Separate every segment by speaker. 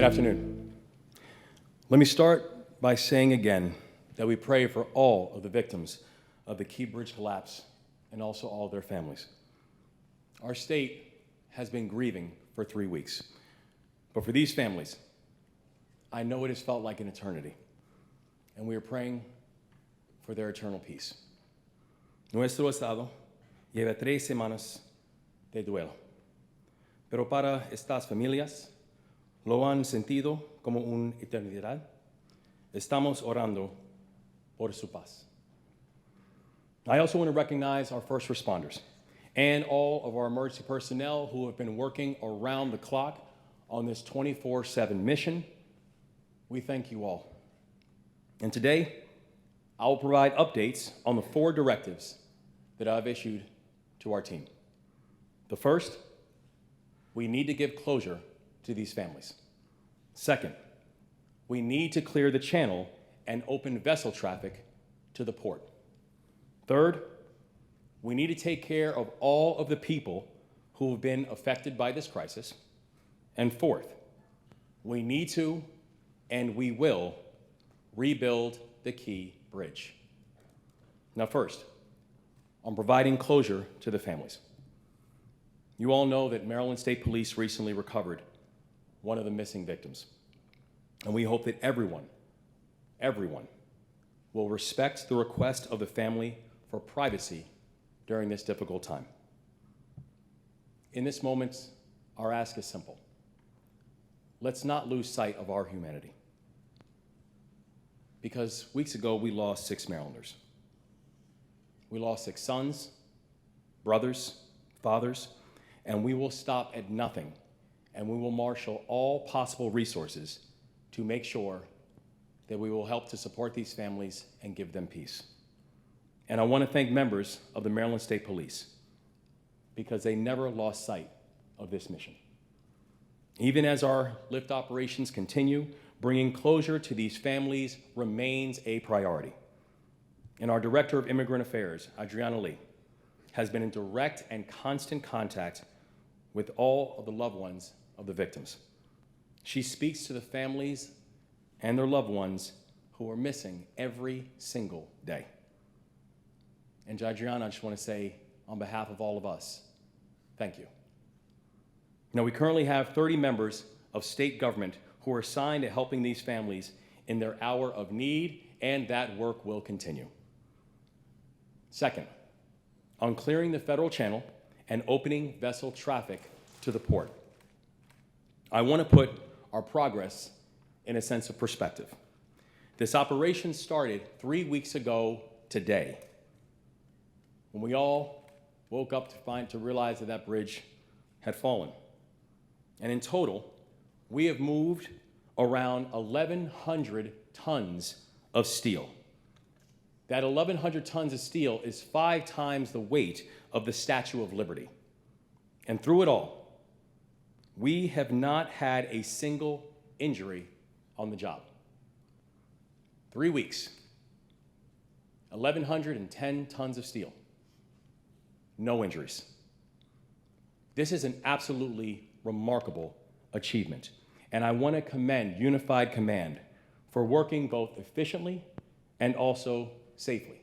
Speaker 1: afternoon. Let me start by saying again that we pray for all of the victims of the Key Bridge collapse and also all of their families. Our state has been grieving for 3 weeks, but for these families, I know it has felt like an eternity, and we are praying for their eternal peace. Nuestro estado lleva 3 semanas de duelo, pero para estas familias lo han sentido como una eternidad. Estamos orando por su paz. I also want to recognize our first responders and all of our emergency personnel who have been working around the clock on this 24/7 mission. We thank you all. And today, I will provide updates on the 4 directives that I've issued to our team. The first, we need to give closure to these families. Second, we need to clear the channel and open vessel traffic to the port. Third, we need to take care of all of the people who have been affected by this crisis. And fourth, we need to and we will rebuild the Key Bridge. Now first, on providing closure to the families. You all know that Maryland State Police recently recovered one of the missing victims. And we hope that everyone will respect the request of the family for privacy during this difficult time. In this moment, our ask is simple. Let's not lose sight of our humanity. Because weeks ago, we lost 6 Marylanders. We lost 6 sons, brothers, fathers, and we will stop at nothing, and we will marshal all possible resources to make sure that we will help to support these families and give them peace. And I want to thank members of the Maryland State Police because they never lost sight of this mission. Even as our lift operations continue, bringing closure to these families remains a priority. And our Director of Immigrant Affairs, Adriana Lee, has been in direct and constant contact with all of the loved ones of the victims. She speaks to the families and their loved ones who are missing every single day. And Adriana, I just want to say, on behalf of all of us, thank you. Now, we currently have 30 members of state government who are assigned to helping these families in their hour of need, and that work will continue. Second, on clearing the federal channel and opening vessel traffic to the port. I want to put our progress in a sense of perspective. This operation started 3 weeks ago today, when we all woke up to realize that that bridge had fallen. And in total, we have moved around 1,100 tons of steel. That 1,100 tons of steel is 5 times the weight of the Statue of Liberty. And through it all, we have not had a single injury on the job. 3 weeks, 1,110 tons of steel, no injuries. This is an absolutely remarkable achievement. And I want to commend Unified Command for working both efficiently and also safely.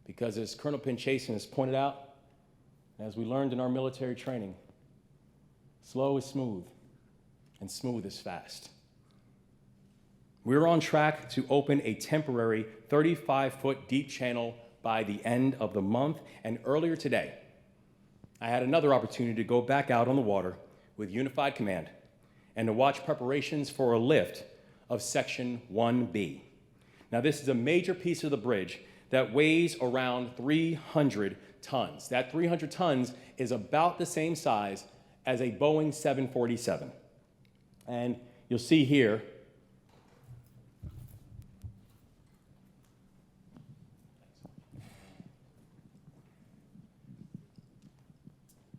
Speaker 1: Because as Colonel Pinchason has pointed out, as we learned in our military training, slow is smooth, and smooth is fast. We're on track to open a temporary 35-foot deep channel by the end of the month, and earlier today, I had another opportunity to go back out on the water with Unified Command and to watch preparations for a lift of Section 1B. Now, this is a major piece of the bridge that weighs around 300 tons. That 300 tons is about the same size as a Boeing 747. And you'll see here,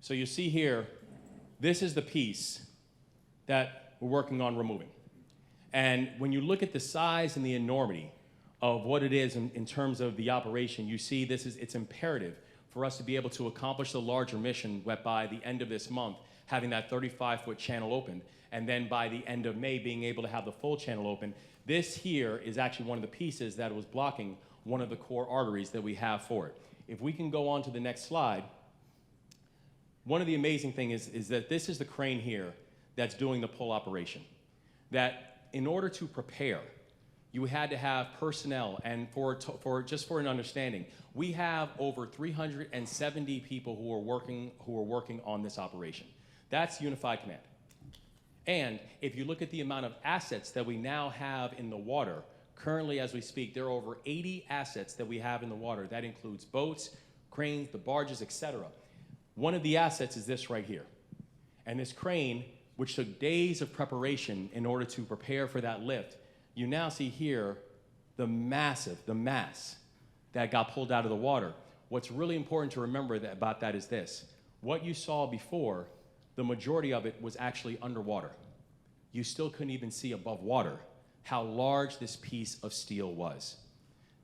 Speaker 1: so you see here, this is the piece that we're working on removing. And when you look at the size and the enormity of what it is in terms of the operation, you see it's imperative for us to be able to accomplish the larger mission that by the end of this month having that 35-foot channel opened, and then by the end of May being able to have the full channel open. This here is actually one of the pieces that was blocking one of the core arteries that we have for it. If we can go on to the next slide, one of the amazing things is that this is the crane here that's doing the pull operation. That in order to prepare, you had to have personnel, and just for an understanding, we have over 370 people who are working on this operation. That's Unified Command. And if you look at the amount of assets that we now have in the water, currently as we speak, there are over 80 assets that we have in the water. That includes boats, cranes, the barges, etc. One of the assets is this right here. And this crane, which took days of preparation in order to prepare for that lift, you now see here the mass that got pulled out of the water. What's really important to remember about that is this. What you saw before, the majority of it was actually underwater. You still couldn't even see above water how large this piece of steel was.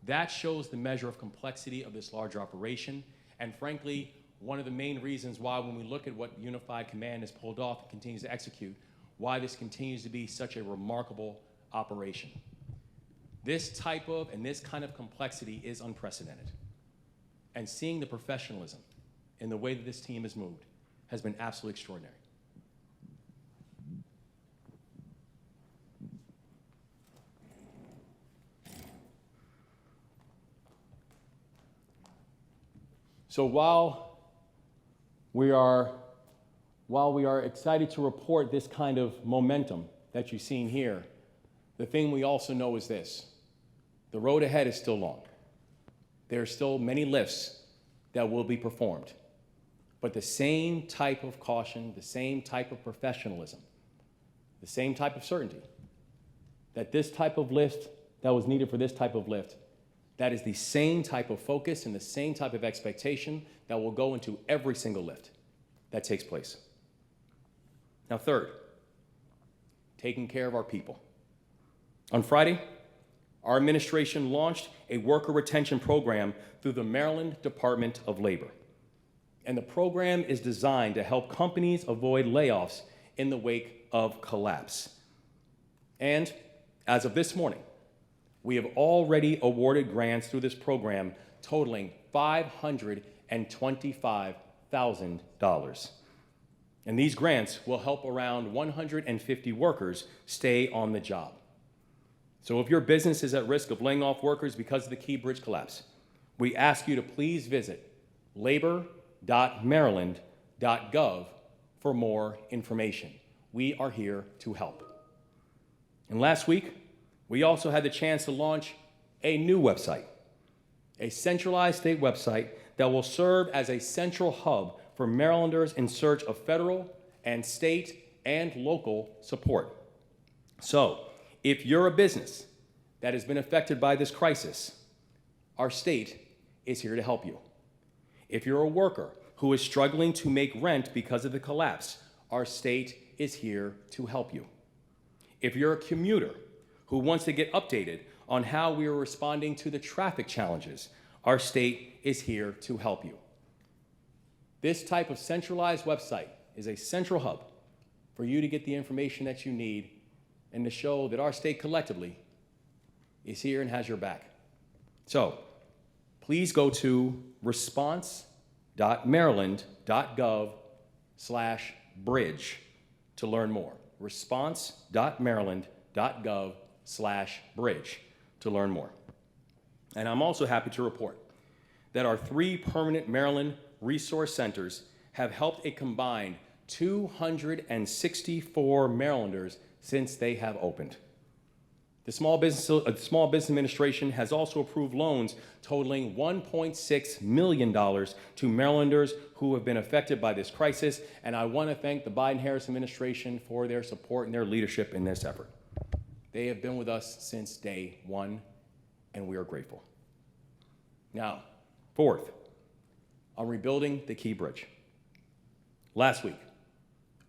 Speaker 1: That shows the measure of complexity of this larger operation, and frankly, one of the main reasons why when we look at what Unified Command has pulled off and continues to execute, why this continues to be such a remarkable operation. This type of and this kind of complexity is unprecedented. And seeing the professionalism in the way that this team has moved has been absolutely extraordinary. So while we are excited to report this kind of momentum that you've seen here, the thing we also know is this: the road ahead is still long. There are still many lifts that will be performed, but the same type of caution, the same type of professionalism, the same type of certainty that this type of lift that was needed for this type of lift, that is the same type of focus and the same type of expectation that will go into every single lift that takes place. Now, third, taking care of our people. On Friday, our administration launched a worker retention program through the Maryland Department of Labor. And the program is designed to help companies avoid layoffs in the wake of collapse. And as of this morning, we have already awarded grants through this program totaling $525,000. And these grants will help around 150 workers stay on the job. So if your business is at risk of laying off workers because of the Key Bridge collapse, we ask you to please visit labor.maryland.gov for more information. We are here to help. And last week, we also had the chance to launch a new website, a centralized state website that will serve as a central hub for Marylanders in search of federal and state and local support. So, if you're a business that has been affected by this crisis, our state is here to help you. If you're a worker who is struggling to make rent because of the collapse, our state is here to help you. If you're a commuter who wants to get updated on how we are responding to the traffic challenges, our state is here to help you. This type of centralized website is a central hub for you to get the information that you need and to show that our state collectively is here and has your back. So please go to response.maryland.gov/bridge to learn more. response.maryland.gov/bridge to learn more. And I'm also happy to report that our 3 permanent Maryland resource centers have helped a combined 264 Marylanders since they have opened. The Small Business Administration has also approved loans totaling $1.6 million to Marylanders who have been affected by this crisis, and I want to thank the Biden-Harris administration for their support and their leadership in this effort. They have been with us since day one, and we are grateful. Now, fourth, on rebuilding the Key Bridge. Last week,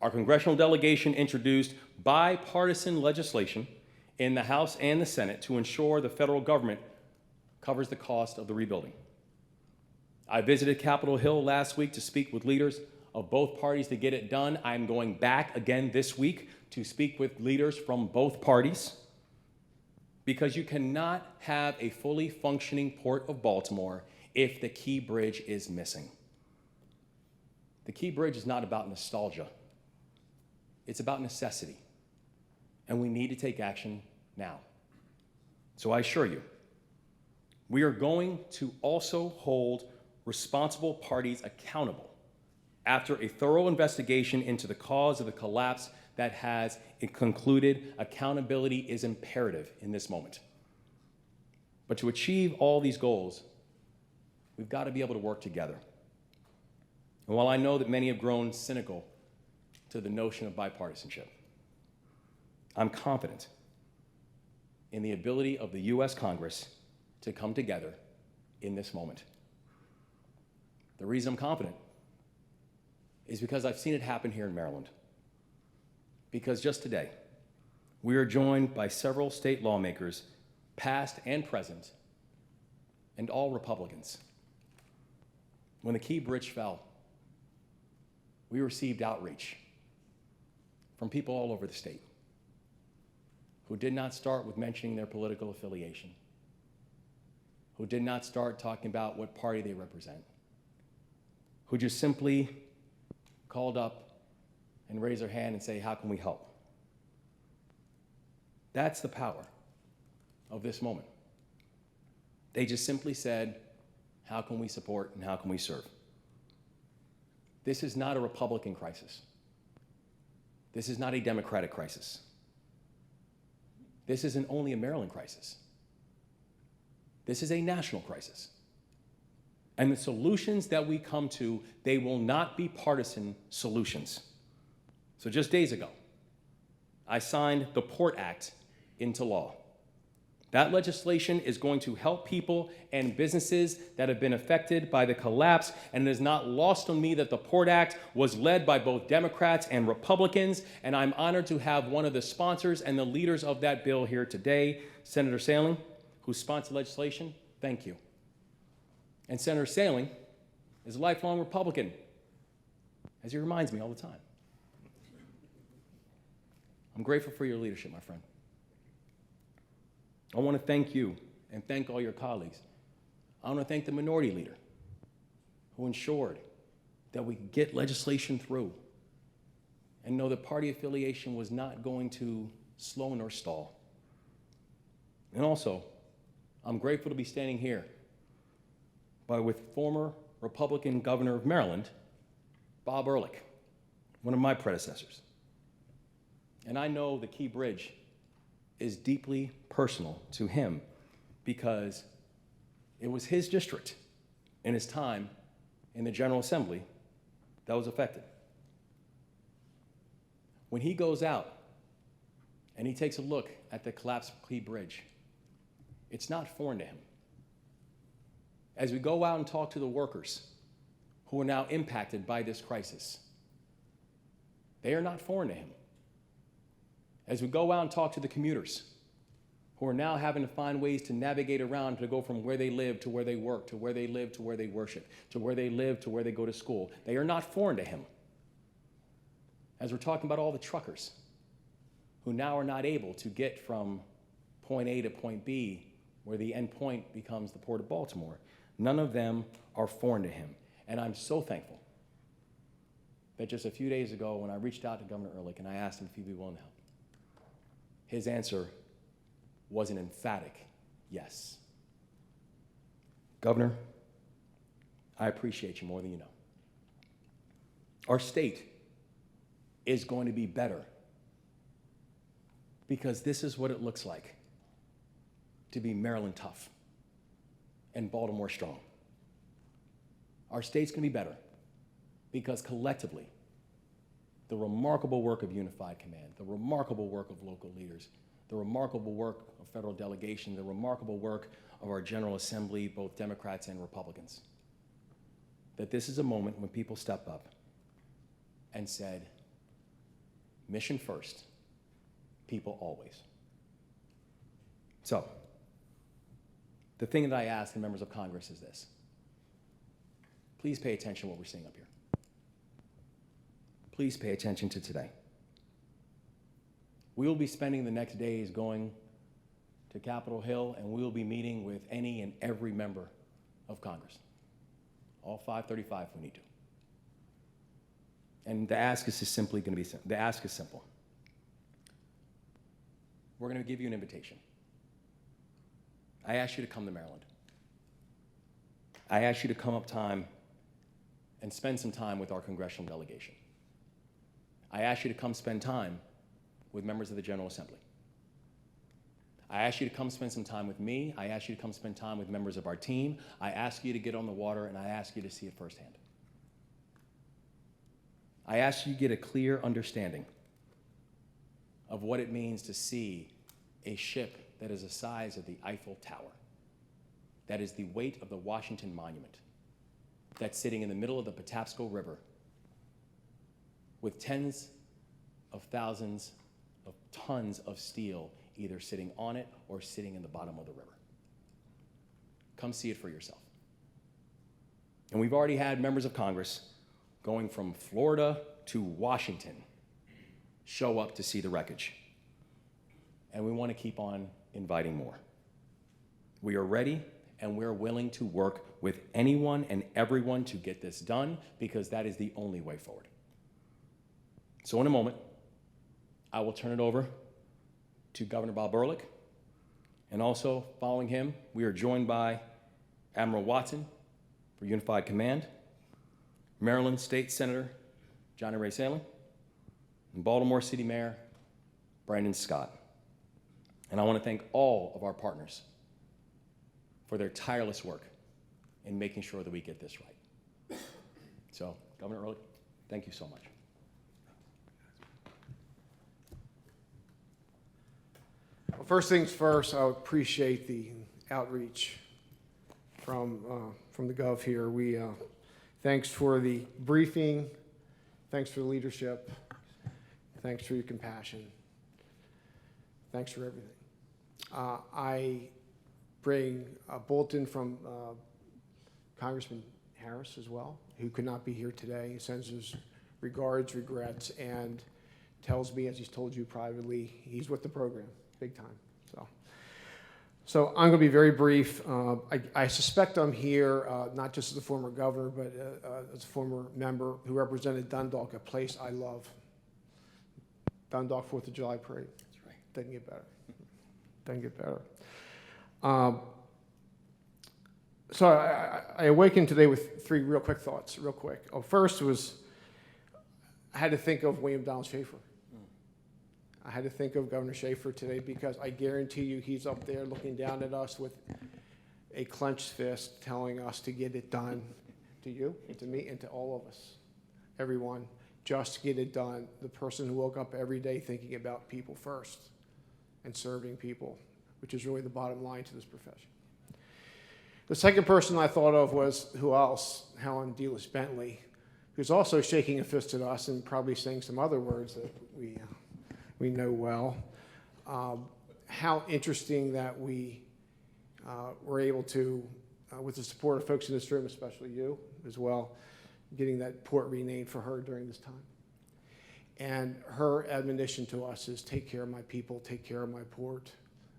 Speaker 1: our congressional delegation introduced bipartisan legislation in the House and the Senate to ensure the federal government covers the cost of the rebuilding. I visited Capitol Hill last week to speak with leaders of of both parties to get it done. I'm going back again this week to speak with leaders from both parties, because you cannot have a fully functioning Port of Baltimore if the Key Bridge is missing. The Key Bridge is not about nostalgia. It's about necessity. And we need to take action now. So I assure you, we are going to also hold responsible parties accountable after a thorough investigation into the cause of the collapse that has concluded. Accountability is imperative in this moment. But to achieve all these goals, we've got to be able to work together. And while I know that many have grown cynical to the notion of bipartisanship, I'm confident in the ability of the U.S. Congress to come together in this moment. The reason I'm confident is because I've seen it happen here in Maryland. Because just today, we are joined by several state lawmakers, past and present, and all Republicans. When the Key Bridge fell, we received outreach from people all over the state who did not start with mentioning their political affiliation, who did not start talking about what party they represent, who just simply called up and raised their hand and say, how can we help? That's the power of this moment. They just simply said, how can we support and how can we serve? This is not a Republican crisis. This is not a Democratic crisis. This isn't only a Maryland crisis. This is a national crisis. And the solutions that we come to, they will not be partisan solutions. So just days ago, I signed the Port Act into law. That legislation is going to help people and businesses that have been affected by the collapse, and it is not lost on me that the Port Act was led by both Democrats and Republicans, and I'm honored to have one of the sponsors and the leaders of that bill here today, Senator Sailing, who sponsored legislation. Thank you. And Senator Sailing is a lifelong Republican, as he reminds me all the time. I'm grateful for your leadership, my friend. I want to thank you and thank all your colleagues. I want to thank the minority leader who ensured that we could get legislation through and know that party affiliation was not going to slow nor stall. And also, I'm grateful to be standing here with former Republican Governor of Maryland, Bob Ehrlich, one of my predecessors. And I know the Key Bridge is deeply personal to him because it was his district in his time in the General Assembly that was affected. When he goes out and he takes a look at the collapsed Key Bridge, it's not foreign to him. As we go out and talk to the workers who are now impacted by this crisis, they are not foreign to him. As we go out and talk to the commuters who are now having to find ways to navigate around to go from where they live to where they work, to where they live to where they worship, to where they live to where they go to school, they are not foreign to him. As we're talking about all the truckers who now are not able to get from point A to point B, where the end point becomes the Port of Baltimore, none of them are foreign to him. And I'm so thankful that just a few days ago when I reached out to Governor Ehrlich and I asked him if he'd be willing to help, his answer was an emphatic yes. Governor, I appreciate you more than you know. Our state is going to be better because this is what it looks like to be Maryland tough and Baltimore strong. Our state's going to be better because collectively, the remarkable work of Unified Command, the remarkable work of local leaders, the remarkable work of federal delegation, the remarkable work of our General Assembly, both Democrats and Republicans, that this is a moment when people step up and said, mission first, people always. So, the thing that I ask the members of Congress is this. Please pay attention to what we're seeing up here. please pay attention to today. We will be spending the next days going to Capitol Hill, and we will be meeting with any and every member of Congress, all 535 if we need to. And the ask is just simply going to be, the ask is simple. We're going to give you an invitation. I ask you to come to Maryland. I ask you to come up time and spend some time with our congressional delegation. I ask you to come spend time with members of the General Assembly. I ask you to come spend some time with me. I ask you to come spend time with members of our team. I ask you to get on the water, and I ask you to see it firsthand. I ask you to get a clear understanding of what it means to see a ship that is the size of the Eiffel Tower, that is the weight of the Washington Monument, that's sitting in the middle of the Patapsco River with tens of thousands of tons of steel either sitting on it or sitting in the bottom of the river. Come see it for yourself. And we've already had members of Congress going from Florida to Washington show up to see the wreckage. And we want to keep on inviting more. We are ready and we're willing to work with anyone and everyone to get this done, because that is the only way forward. So in a moment, I will turn it over to Governor Bob Ehrlich, and also following him, we are joined by Admiral Watson for Unified Command, Maryland State Senator Johnny Ray Salem, and Baltimore City Mayor Brandon Scott. And I want to thank all of our partners for their tireless work in making sure that we get this right. So, Governor Ehrlich, thank you so much.
Speaker 2: Well, first things first, I appreciate the outreach from the Gov here. Thanks for the briefing, thanks for the leadership, thanks for your compassion, thanks for everything. I bring a bulletin from Congressman Harris as well, who could not be here today. He sends his regards, regrets, and tells me, as he's told you privately, he's with the program, big time. So I'm going to be very brief. I suspect I'm here not just as a former governor, but as a former member who represented Dundalk, a place I love. Dundalk 4th of July Parade.
Speaker 1: That's right.
Speaker 2: Doesn't get better. Doesn't get better. So I awakened today with three real quick thoughts, real quick. First was I had to think of William Donald Schaefer. I had to think of Governor Schaefer today, because I guarantee you he's up there looking down at us with a clenched fist telling us to get it done, to you and to me and to all of us, everyone, just get it done. The person who woke up every day thinking about people first and serving people, which is really the bottom line to this profession. The second person I thought of was, who else? Helen Delis Bentley, who's also shaking a fist at us and probably saying some other words that we know well. How interesting that we were able to, with the support of folks in this room, especially you as well, getting that port renamed for her during this time. And her admonition to us is, take care of my people, take care of my port.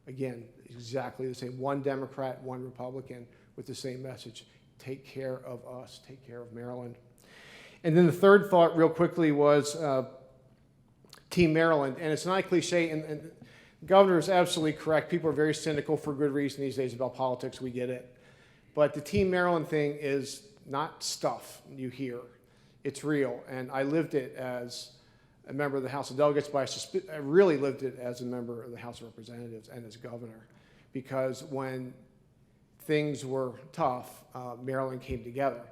Speaker 2: Again, exactly the same. One Democrat, one Republican with the same message. Take care of us, take care of Maryland. And then the third thought real quickly was Team Maryland. And it's not a cliche, and the governor is absolutely correct. People are very cynical for good reason these days about politics, we get it. But the Team Maryland thing is not stuff you hear. It's real. And I lived it as a member of the House of Delegates, but I really lived it as a member of the House of Representatives and as governor. Because when things were tough, Maryland came together.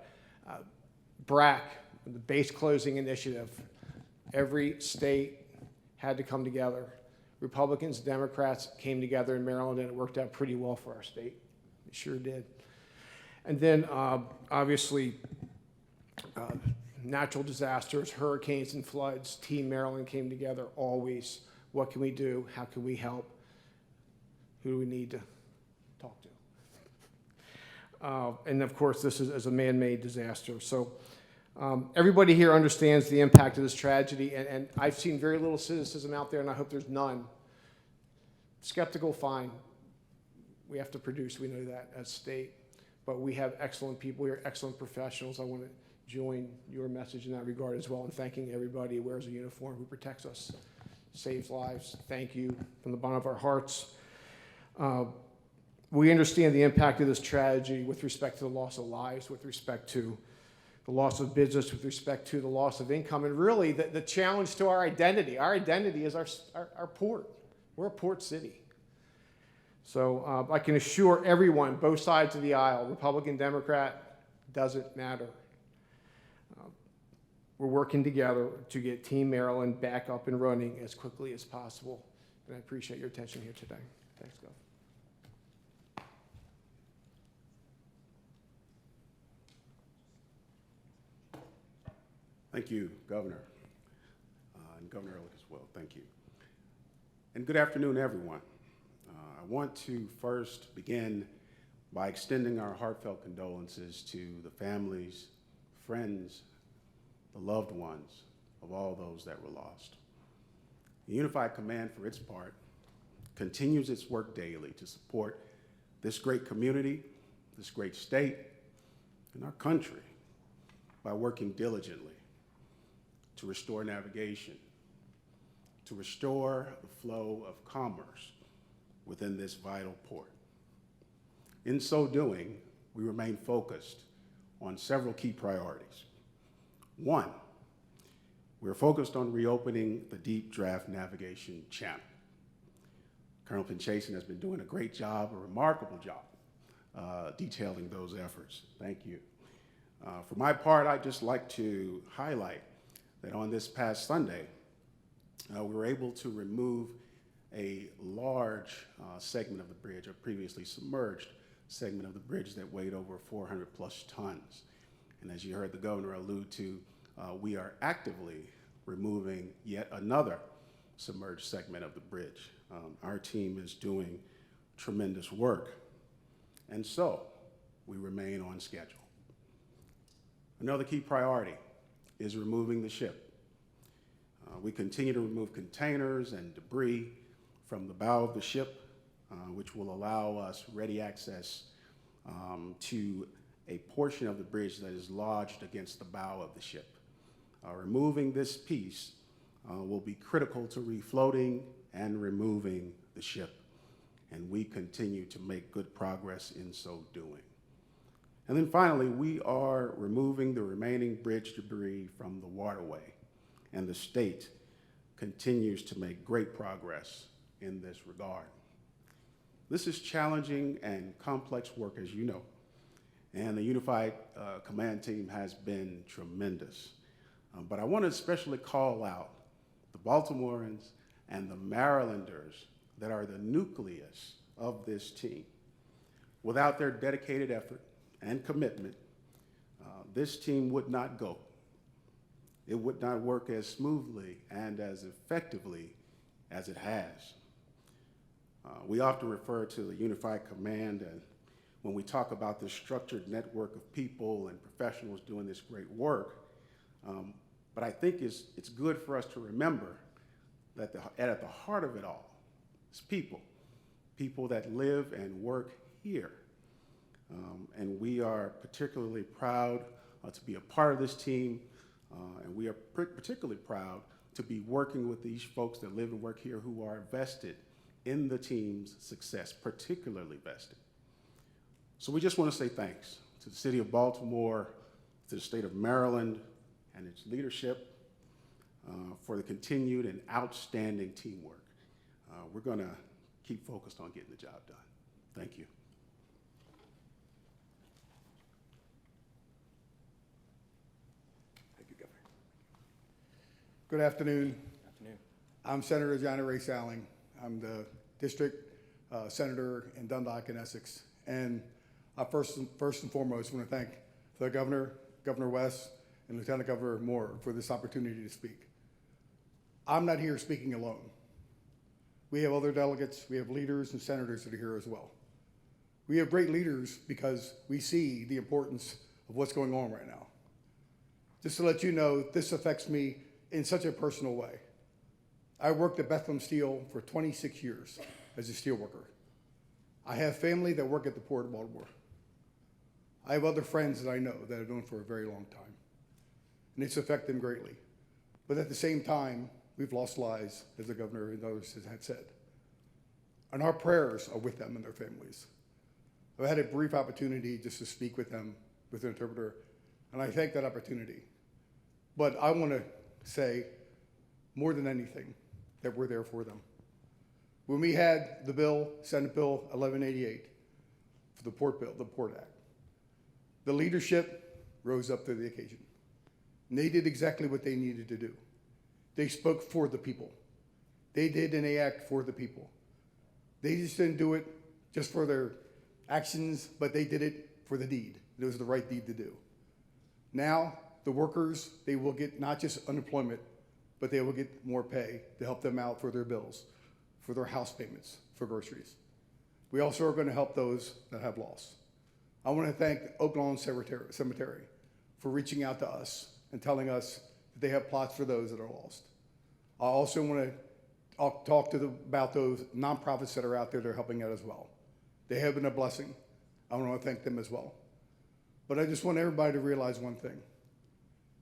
Speaker 2: BRAC, the base closing initiative, every state had to come together. Republicans, Democrats came together in Maryland, and it worked out pretty well for our state. It sure did. And then, obviously, natural disasters, hurricanes and floods, Team Maryland came together always. What can we do? How can we help? Who do we need to talk to? And of course, this is a man-made disaster. So Everybody here understands the impact of this tragedy, and I've seen very little cynicism out there, and I hope there's none. Skeptical, fine. We have to produce, we know that as state. But we have excellent people here, excellent professionals. I want to join your message in that regard as well, and thanking everybody who wears a uniform, who protects us, saves lives. Thank you from the bottom of our hearts. We understand the impact of this tragedy with respect to the loss of lives, with respect to the loss of business, with respect to the loss of income, and really the challenge to our identity. Our identity is our port. We're a port city. So I can assure everyone, both sides of the aisle, Republican, Democrat, doesn't matter. We're working together to get Team Maryland back up and running as quickly as possible. And I appreciate your attention here today. Thanks, Gov.
Speaker 3: Thank you, Governor, and Governor Ehrlich as well. Thank you. And good afternoon, everyone. I want to first begin by extending our heartfelt condolences to the families, friends, the loved ones of all those that were lost. The Unified Command, for its part, continues its work daily to support this great community, this great state, and our country by working diligently to restore navigation, to restore the flow of commerce within this vital port. In so doing, we remain focused on several key priorities. One, we're focused on reopening the Deep Draft Navigation Channel. Colonel Pinchason has been doing a great job, a remarkable job, detailing those efforts. Thank you. For my part, I'd just like to highlight that on this past Sunday, we were able to remove a large segment of the bridge, a previously submerged segment of the bridge that weighed over 400 plus tons. And as you heard the governor allude to, we are actively removing yet another submerged segment of the bridge. Our team is doing tremendous work, and so we remain on schedule. Another key priority is removing the ship. We continue to remove containers and debris from the bow of the ship, which will allow us ready access to a portion of the bridge that is lodged against the bow of the ship. Removing this piece will be critical to refloating and removing the ship, and we continue to make good progress in so doing. And then finally, we are removing the remaining bridge debris from the waterway, and the state continues to make great progress in this regard. This is challenging and complex work, as you know, and the Unified Command team has been tremendous. But I want to especially call out the Baltimoreans and the Marylanders that are the nucleus of this team. Without their dedicated effort and commitment, this team would not go. It would not work as smoothly and as effectively as it has. We often refer to the Unified Command, and when we talk about this structured network of people and professionals doing this great work, but I think it's good for us to remember that at the heart of it all is people that live and work here. And we are particularly proud to be a part of this team, and we are particularly proud to be working with these folks that live and work here who are vested in the team's success, particularly vested. So we just want to say thanks to the city of Baltimore, to the state of Maryland and its leadership for the continued and outstanding teamwork. We're going to keep focused on getting the job done. Thank you.
Speaker 4: Thank you, Governor. Good afternoon.
Speaker 1: Afternoon.
Speaker 4: I'm Senator Johnny Ray Salling. I'm the district senator in Dundalk and Essex. And I first and foremost want to thank the governor, Governor West, and Lieutenant Governor Moore for this opportunity to speak. I'm not here speaking alone. We have other delegates, we have leaders and senators that are here as well. We have great leaders because we see the importance of what's going on right now. Just to let you know, this affects me in such a personal way. I worked at Bethlehem Steel for 26 years as a steel worker. I have family that work at the Port of Baltimore. I have other friends that I know that I've known for a very long time, and it's affected them greatly. But at the same time, we've lost lives, as the governor and others have said. And our prayers are with them and their families. I've had a brief opportunity just to speak with them with an interpreter, and I thank that opportunity. But I want to say, more than anything, that we're there for them. When we had the bill, Senate Bill 1188, for the Port Bill, the Port Act, the leadership rose up to the occasion. And they did exactly what they needed to do. They spoke for the people. They did and they act for the people. They just didn't do it just for their actions, but they did it for the deed. It was the right deed to do. Now, the workers, they will get not just unemployment, but they will get more pay to help them out for their bills, for their house payments, for groceries. We also are going to help those that have lost. I want to thank Oak Lawn Cemetery for reaching out to us and telling us that they have plots for those that are lost. I also want to talk about those nonprofits that are out there that are helping out as well. They have been a blessing. I want to thank them as well. But I just want everybody to realize one thing.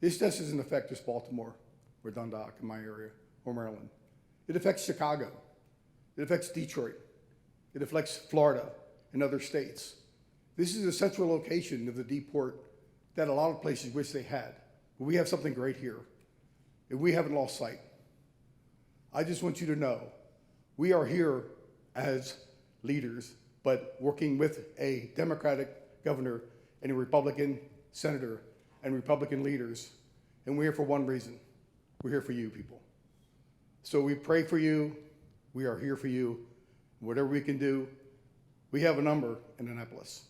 Speaker 4: This just doesn't affect just Baltimore or Dundalk in my area or Maryland. It affects Chicago. It affects Detroit. It affects Florida and other states. This is a central location of the deep port that a lot of places wish they had. But we have something great here, and we haven't lost sight. I just want you to know, we are here as leaders, but working with a Democratic governor and a Republican senator and Republican leaders, and we're here for one reason. We're here for you people. So we pray for you. We are here for you. Whatever we can do, we have a number in Annapolis.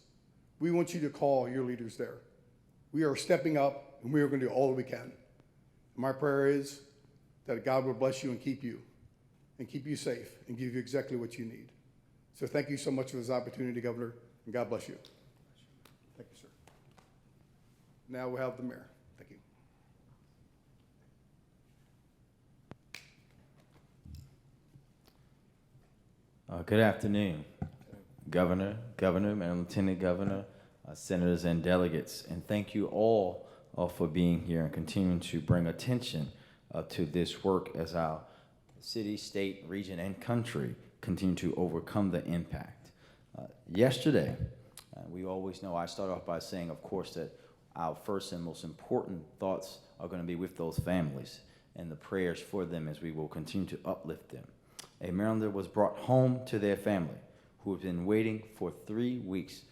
Speaker 4: We want you to call your leaders there. We are stepping up, and we are going to do all that we can. My prayer is that God will bless you and keep you safe, and give you exactly what you need. So thank you so much for this opportunity, Governor, and God bless you. Thank you, sir. Now we'll have the mayor. Thank you.
Speaker 5: Good afternoon, Governor, Madam Lieutenant Governor, senators and delegates, and thank you all for being here and continuing to bring attention to this work as our city, state, region, and country continue to overcome the impact. Yesterday, we always know, I start off by saying, of course, that our first and most important thoughts are going to be with those families and the prayers for them as we will continue to uplift them. A Marylander was brought home to their family who have been waiting for 3 weeks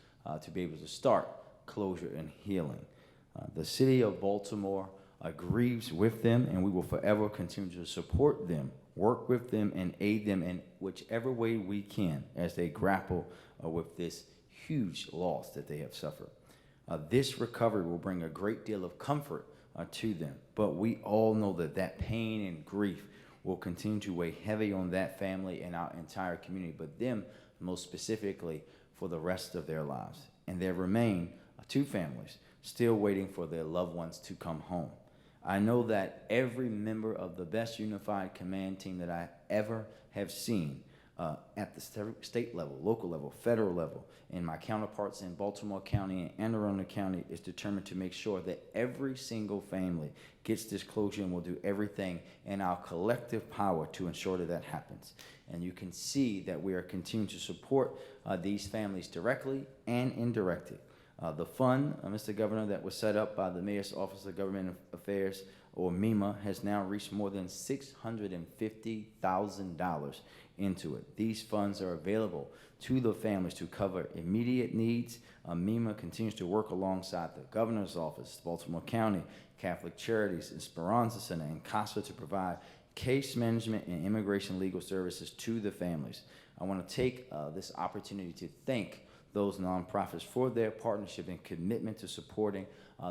Speaker 5: to be able to start closure and healing. The city of Baltimore grieves with them, and we will forever continue to support them, work with them, and aid them in whichever way we can as they grapple with this huge loss that they have suffered. This recovery will bring a great deal of comfort to them, but we all know that that pain and grief will continue to weigh heavy on that family and our entire community, but them most specifically for the rest of their lives. And there remain 2 families still waiting for their loved ones to come home. I know that every member of the best unified command team that I ever have seen at the state level, local level, federal level, and my counterparts in Baltimore County and Anne Arundel County is determined to make sure that every single family gets this closure, and will do everything in our collective power to ensure that that happens. And you can see that we are continuing to support these families directly and indirectly. The fund, Mr. Governor, that was set up by the Mayor's Office of Government Affairs, or MEMA, has now reached more than $650,000 into it. These funds are available to the families to cover immediate needs. MEMA continues to work alongside the Governor's Office, Baltimore County, Catholic Charities, Esperanza Center, and CASA to provide case management and immigration legal services to the families. I want to take this opportunity to thank those nonprofits for their partnership and commitment to supporting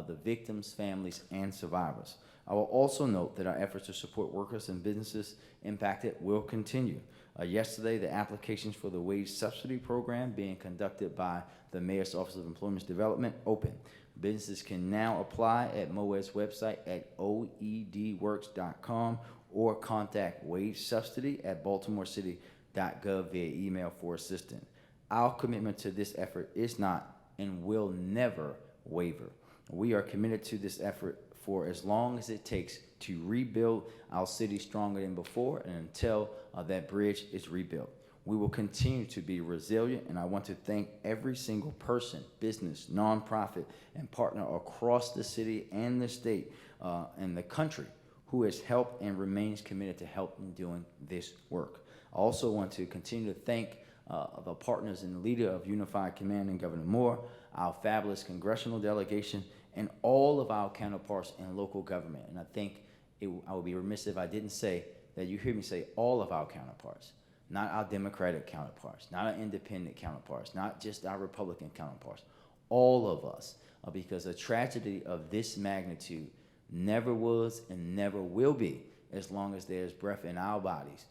Speaker 5: the victims, families, and survivors. I will also note that our efforts to support workers and businesses impacted will continue. Yesterday, the applications for the wage subsidy program being conducted by the Mayor's Office of Employment Development opened. Businesses can now apply at MOED's website at oedworks.com or contact wage subsidy at baltimorecity.gov via email for assistance. Our commitment to this effort is not and will never waver. We are committed to this effort for as long as it takes to rebuild our city stronger than before and until that bridge is rebuilt. We will continue to be resilient, and I want to thank every single person, business, nonprofit, and partner across the city and the state and the country who has helped and remains committed to helping doing this work. I also want to continue to thank the partners and the leader of Unified Command and Governor Moore, our fabulous congressional delegation, and all of our counterparts in local government. And I think I would be remiss if I didn't say that you hear me say all of our counterparts, not our Democratic counterparts, not our independent counterparts, not just our Republican counterparts, all of us, because a tragedy of this magnitude never was and never will be as long as there's breath in our bodies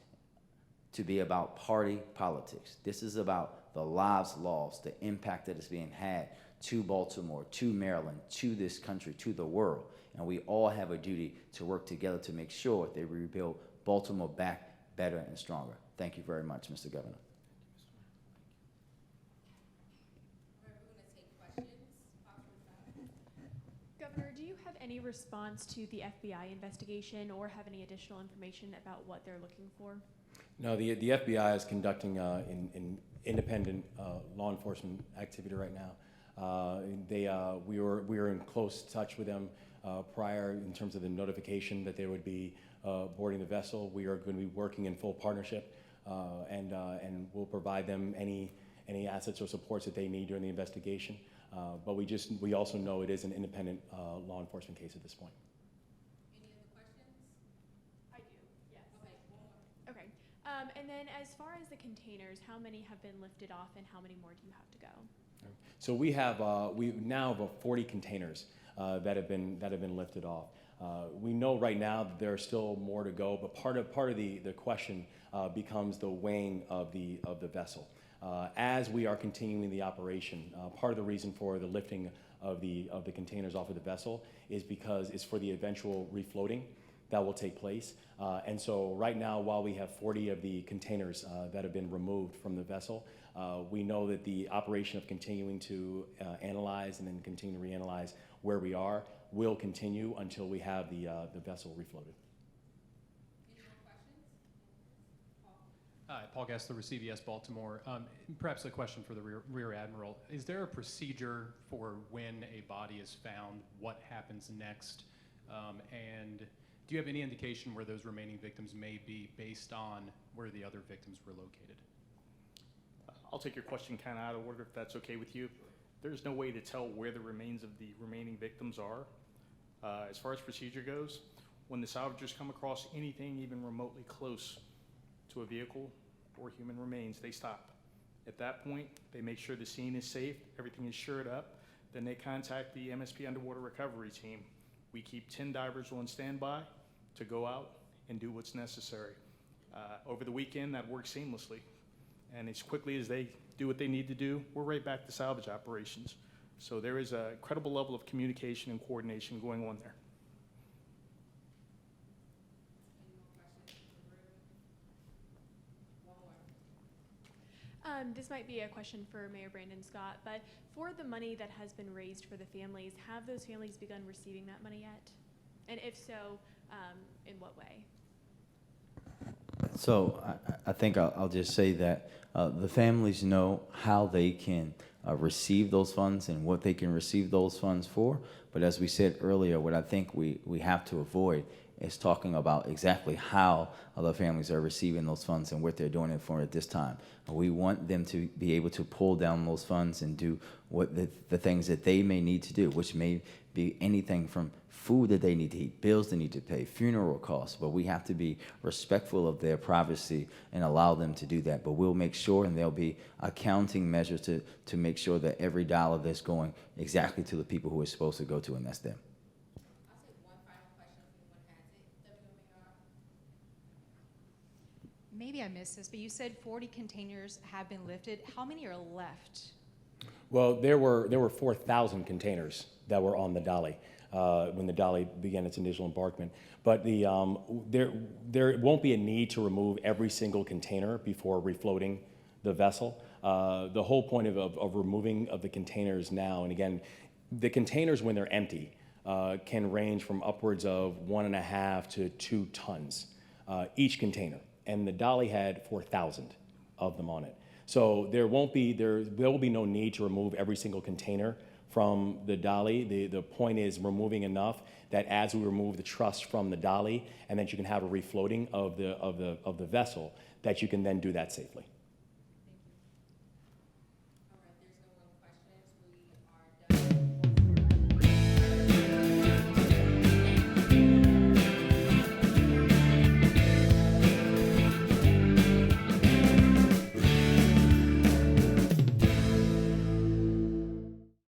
Speaker 5: to be about party politics. This is about the lives lost, the impact that is being had to Baltimore, to Maryland, to this country, to the world. And we all have a duty to work together to make sure that we rebuild Baltimore back better and stronger. Thank you very much, Mr. Governor.
Speaker 6: Governor, do you have any response to the FBI investigation or have any additional information about what they're looking for?
Speaker 1: No, the FBI is conducting in independent law enforcement activity right now. We were in close touch with them prior in terms of the notification that they would be boarding the vessel. We are going to be working in full partnership, and we'll provide them any assets or supports that they need during the investigation. But we also know it is an independent law enforcement case at this point.
Speaker 6: Any other questions? I do, yes. Okay. And then as far as the containers, how many have been lifted off and how many more do you have to go?
Speaker 1: So we now have 40 containers that have been lifted off. We know right now that there are still more to go, but part of the question becomes the weighing of the vessel. As we are continuing the operation, part of the reason for the lifting of the containers off of the vessel is because it's for the eventual refloating that will take place. And so right now, while we have 40 of the containers that have been removed from the vessel, we know that the operation of continuing to analyze and then continue to reanalyze where we are will continue until we have the vessel refloated.
Speaker 6: Any more questions?
Speaker 7: Hi, Paul Gessler with CBS Baltimore. Perhaps a question for the Rear Admiral. Is there a procedure for when a body is found, what happens next, and do you have any indication where those remaining victims may be based on where the other victims were located?
Speaker 8: I'll take your question kind of out of order if that's okay with you. There's no way to tell where the remains of the remaining victims are. As far as procedure goes, when the salvagers come across anything even remotely close to a vehicle or human remains, they stop. At that point, they make sure the scene is safe, everything is shored up, then they contact the MSP Underwater Recovery Team. We keep 10 divers on standby to go out and do what's necessary. Over the weekend, that works seamlessly. And as quickly as they do what they need to do, we're right back to salvage operations. So there is a credible level of communication and coordination going on there.
Speaker 6: This might be a question for Mayor Brandon Scott, but for the money that has been raised for the families, have those families begun receiving that money yet? And if so, in what way?
Speaker 5: So I think I'll just say that the families know how they can receive those funds and what they can receive those funds for. But as we said earlier, what I think we have to avoid is talking about exactly how other families are receiving those funds and what they're doing it for at this time. We want them to be able to pull down those funds and do what the things that they may need to do, which may be anything from food that they need to eat, bills they need to pay, funeral costs, but we have to be respectful of their privacy and allow them to do that. But we'll make sure, and there'll be accounting measures to make sure that every dollar that's going exactly to the people who it's supposed to go to, and that's them.
Speaker 9: I'll take one final question if anyone has it.
Speaker 10: Maybe I missed this, but you said 40 containers have been lifted. How many are left?
Speaker 1: Well, there were 4,000 containers that were on the Dolly when the Dolly began its initial embarkment. But there won't be a need to remove every single container before refloating the vessel. The whole point of removing of the containers now, and again, the containers when they're empty can range from upwards of 1.5 to 2 tons each container, and the Dolly had 4,000 of them on it. So there will be no need to remove every single container from the Dolly. The point is removing enough that as we remove the truss from the Dolly, and then you can have a refloating of the vessel, that you can then do that safely.